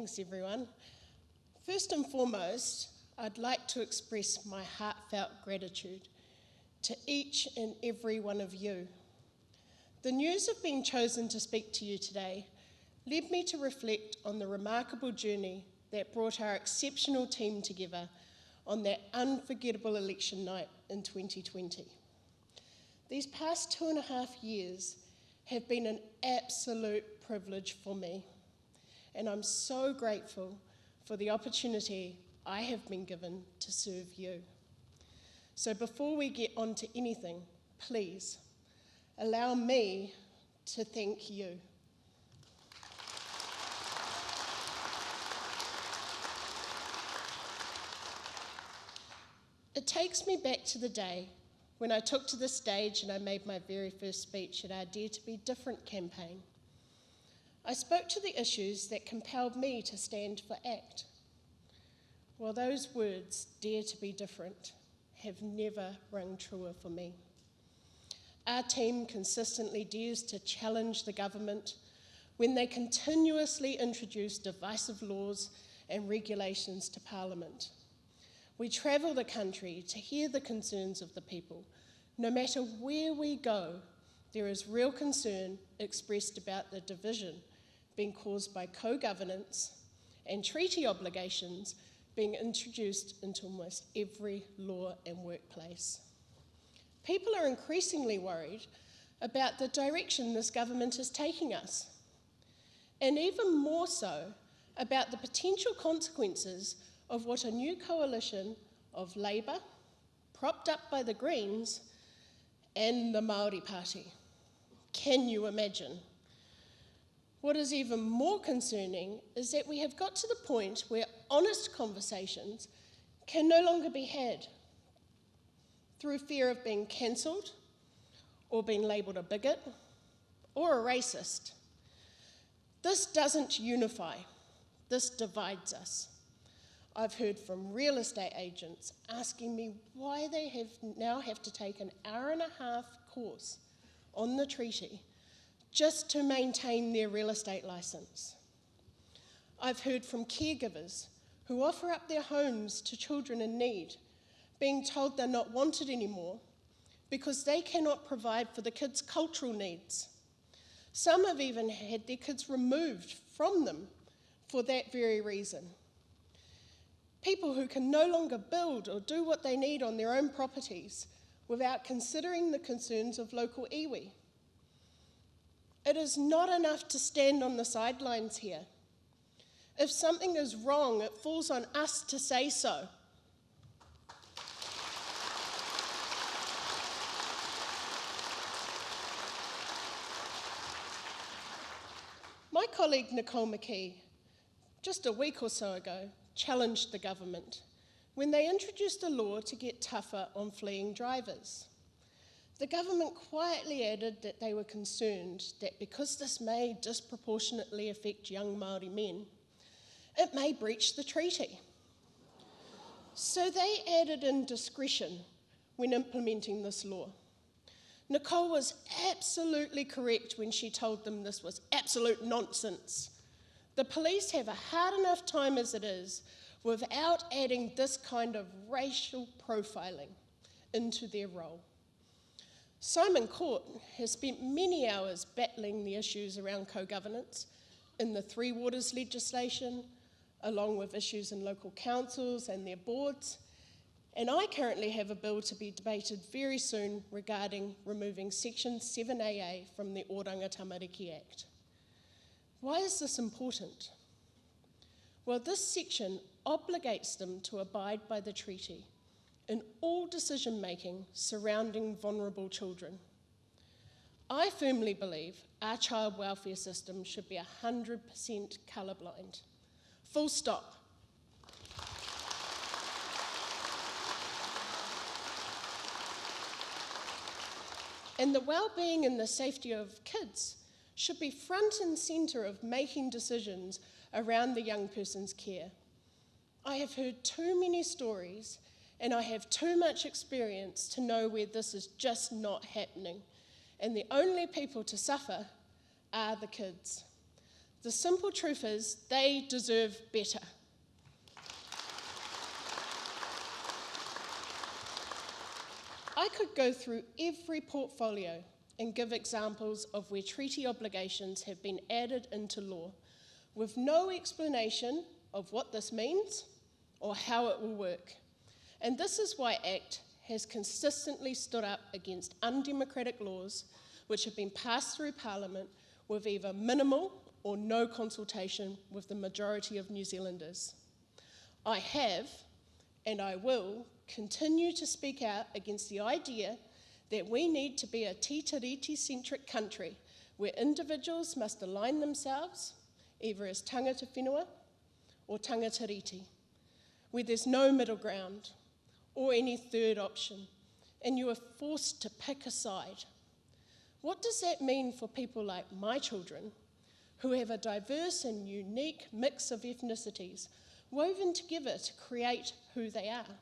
Thanks, everyone. First and foremost, I'd like to express my heartfelt gratitude to each and every one of you. The news of being chosen to speak to you today led me to reflect on the remarkable journey that brought our exceptional team together on that unforgettable election night in 2020. These past 2.5 years have been an absolute privilege for me, and I'm so grateful for the opportunity I have been given to serve you. So before we get on to anything, please allow me to thank you. It takes me back to the day when I took to the stage and I made my very first speech at our Dare to Be Different campaign. I spoke to the issues that compelled me to stand for ACT. Well, those words, dare to be different, have never rung truer for me. Our team consistently dares to challenge the government when they continuously introduce divisive laws and regulations to Parliament. We travel the country to hear the concerns of the people. No matter where we go, there is real concern expressed about the division being caused by co-governance and treaty obligations being introduced into almost every law and workplace. People are increasingly worried about the direction this government is taking us, and even more so about the potential consequences of what a new coalition of Labour, propped up by the Greens, and the Māori Party. Can you imagine? What is even more concerning is that we have got to the point where honest conversations can no longer be had through fear of being cancelled or being labelled a bigot or a racist. This doesn't unify, this divides us. I've heard from real estate agents asking me why they now have to take an hour-and-a-half course on the treaty just to maintain their real estate licence. I've heard from caregivers who offer up their homes to children in need, being told they're not wanted anymore because they cannot provide for the kids' cultural needs. Some have even had their kids removed from them for that very reason. People who can no longer build or do what they need on their own properties without considering the concerns of local iwi. It is not enough to stand on the sidelines here. If something is wrong, it falls on us to say so. My colleague Nicole McKee, just a week or so ago, challenged the government when they introduced a law to get tougher on fleeing drivers. The government quietly added that they were concerned that because this may disproportionately affect young Māori men, it may breach the treaty. So they added in discretion when implementing this law. Nicole was absolutely correct when she told them this was absolute nonsense. The police have a hard enough time as it is without adding this kind of racial profiling into their role. Simon Court has spent many hours battling the issues around co-governance in the Three Waters legislation, along with issues in local councils and their boards, and I currently have a bill to be debated very soon regarding removing Section 7AA from the Oranga Tamariki Act. Why is this important? Well, this section obligates them to abide by the treaty in all decision-making surrounding vulnerable children. I firmly believe our child welfare system should be 100% colourblind. Full stop. And the well-being and the safety of kids should be front and centre of making decisions around the young person's care. I have heard too many stories and I have too much experience to know where this is just not happening. And the only people to suffer are the kids. The simple truth is they deserve better. I could go through every portfolio and give examples of where treaty obligations have been added into law with no explanation of what this means or how it will work. And this is why ACT has consistently stood up against undemocratic laws which have been passed through Parliament with either minimal or no consultation with the majority of New Zealanders. I have, and I will, continue to speak out against the idea that we need to be a tītiriti-centric country where individuals must align themselves either as tangata whenua or tangata reti, where there's no middle ground or any third option, and you are forced to pick a side. What does that mean for people like my children, who have a diverse and unique mix of ethnicities woven together to create who they are?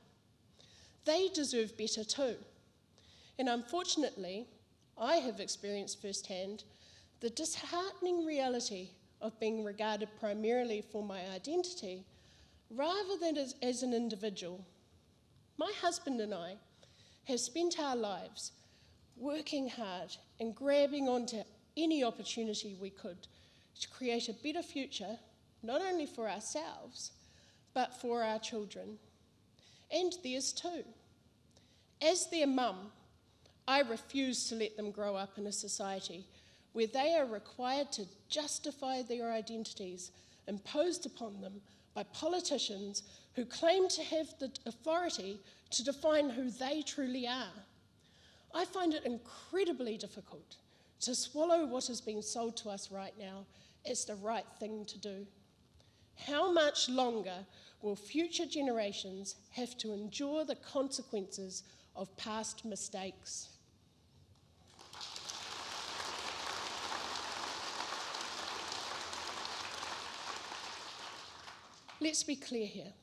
They deserve better too. And unfortunately, I have experienced firsthand the disheartening reality of being regarded primarily for my identity rather than as an individual. My husband and I have spent our lives working hard and grabbing onto any opportunity we could to create a better future, not only for ourselves, but for our children, and theirs too. As their mum, I refuse to let them grow up in a society where they are required to justify their identities imposed upon them by politicians who claim to have the authority to define who they truly are. I find it incredibly difficult to swallow what is being sold to us right now as the right thing to do. How much longer will future generations have to endure the consequences of past mistakes? Let's be clear here.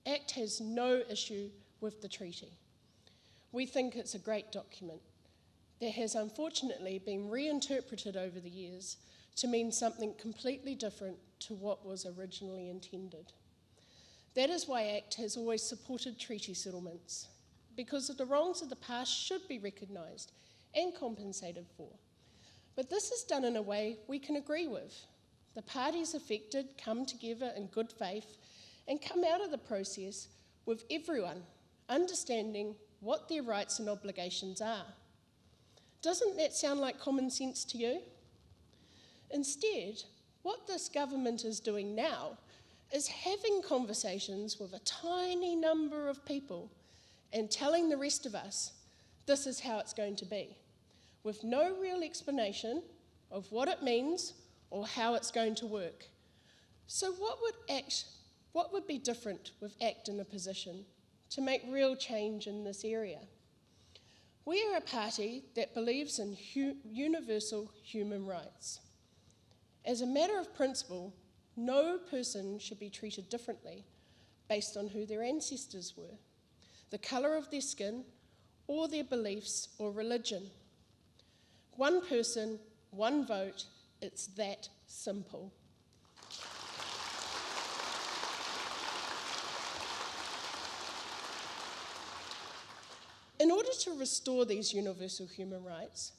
ACT has no issue with the treaty. We think it's a great document that has unfortunately been reinterpreted over the years to mean something completely different to what was originally intended. That is why ACT has always supported treaty settlements, because the wrongs of the past should be recognised and compensated for. But this is done in a way we can agree with. The parties affected come together in good faith and come out of the process with everyone understanding what their rights and obligations are. Doesn't that sound like common sense to you? Instead, what this government is doing now is having conversations with a tiny number of people and telling the rest of us this is how it's going to be, with no real explanation of what it means or how it's going to work. So what would be different with ACT in a position to make real change in this area? We are a party that believes in universal human rights. As a matter of principle, no person should be treated differently based on who their ancestors were, the colour of their skin, or their beliefs or religion. One person, one vote, it's that simple. In order to restore these universal human rights,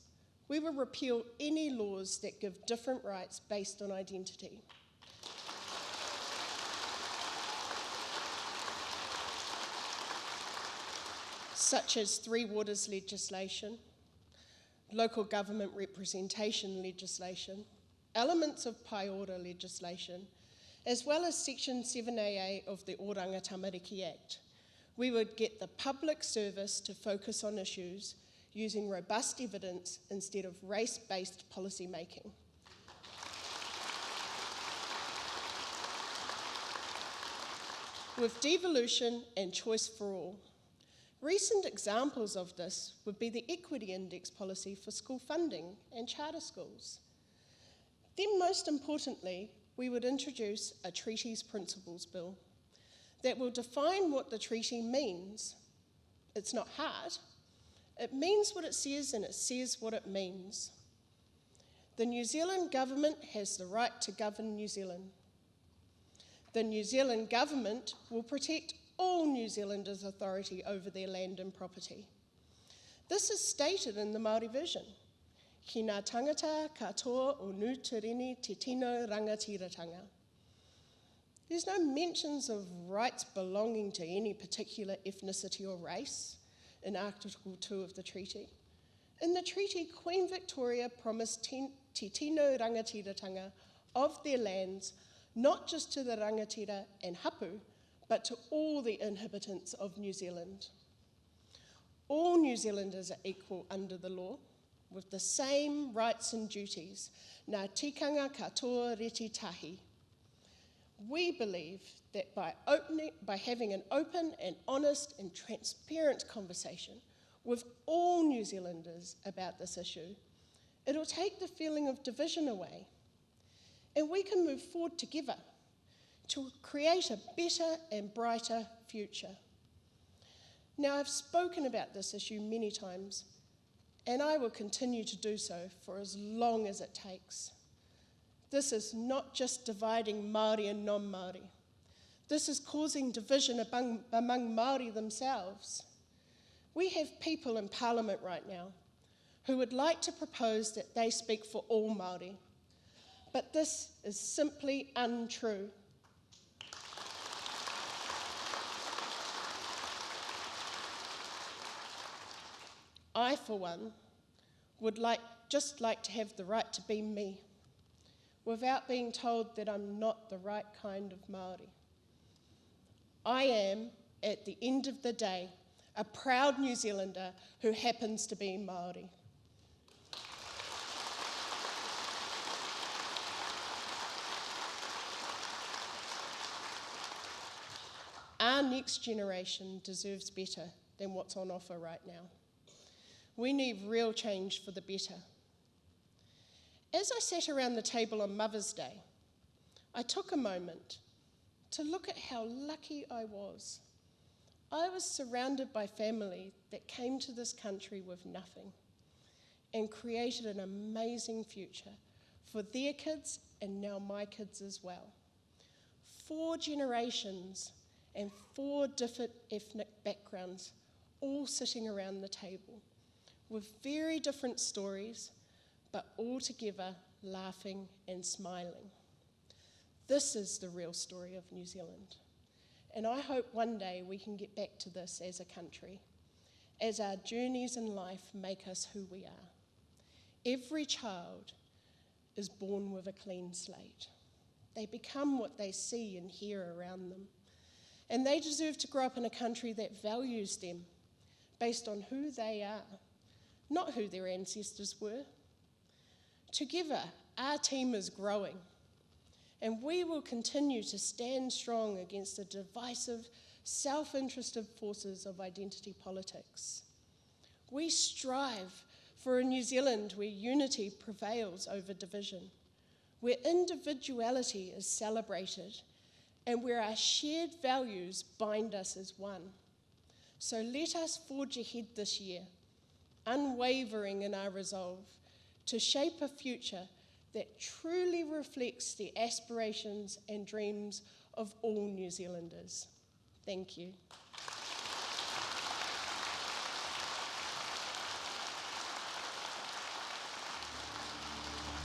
we will repeal any laws that give different rights based on identity. Such as Three Waters legislation, local government representation legislation, elements of pai ora legislation, as well as Section 7AA of the Oranga Tamariki Act. We would get the public service to focus on issues using robust evidence instead of race-based policy making. With devolution and choice for all. Recent examples of this would be the Equity Index policy for school funding and charter schools. Then most importantly, we would introduce a Treaties Principles Bill that will define what the treaty means. It's not hard. It means what it says and it says what it means. The New Zealand government has the right to govern New Zealand. The New Zealand government will protect all New Zealanders' authority over their land and property. This is stated in the Māori vision. Ki ngā tangata katoa o nuturini te tino rangatiratanga. There's no mentions of rights belonging to any particular ethnicity or race in Article 2 of the treaty. In the treaty, Queen Victoria promised te tino rangatiratanga of their lands, not just to the rangatira and hapu, but to all the inhabitants of New Zealand. All New Zealanders are equal under the law, with the same rights and duties. Ngā tikanga katoa reti tahi. We believe that by having an open and honest and transparent conversation with all New Zealanders about this issue, it'll take the feeling of division away, and we can move forward together to create a better and brighter future. Now, I've spoken about this issue many times, and I will continue to do so for as long as it takes. This is not just dividing Māori and non-Māori. This is causing division among Māori themselves. We have people in Parliament right now who would like to propose that they speak for all Māori, but this is simply untrue. I, for one, would just like to have the right to be me, without being told that I'm not the right kind of Māori. I am, at the end of the day, a proud New Zealander who happens to be Māori. Our next generation deserves better than what's on offer right now. We need real change for the better. As I sat around the table on Mother's Day, I took a moment to look at how lucky I was. I was surrounded by family that came to this country with nothing and created an amazing future for their kids and now my kids as well. 4 generations and 4 different ethnic backgrounds all sitting around the table with very different stories, but all together laughing and smiling. This is the real story of New Zealand. And I hope one day we can get back to this as a country, as our journeys in life make us who we are. Every child is born with a clean slate. They become what they see and hear around them. And they deserve to grow up in a country that values them based on who they are, not who their ancestors were. Together, our team is growing, and we will continue to stand strong against the divisive, self-interested forces of identity politics. We strive for a New Zealand where unity prevails over division, where individuality is celebrated, and where our shared values bind us as one. So let us forge ahead this year, unwavering in our resolve to shape a future that truly reflects the aspirations and dreams of all New Zealanders. Thank you.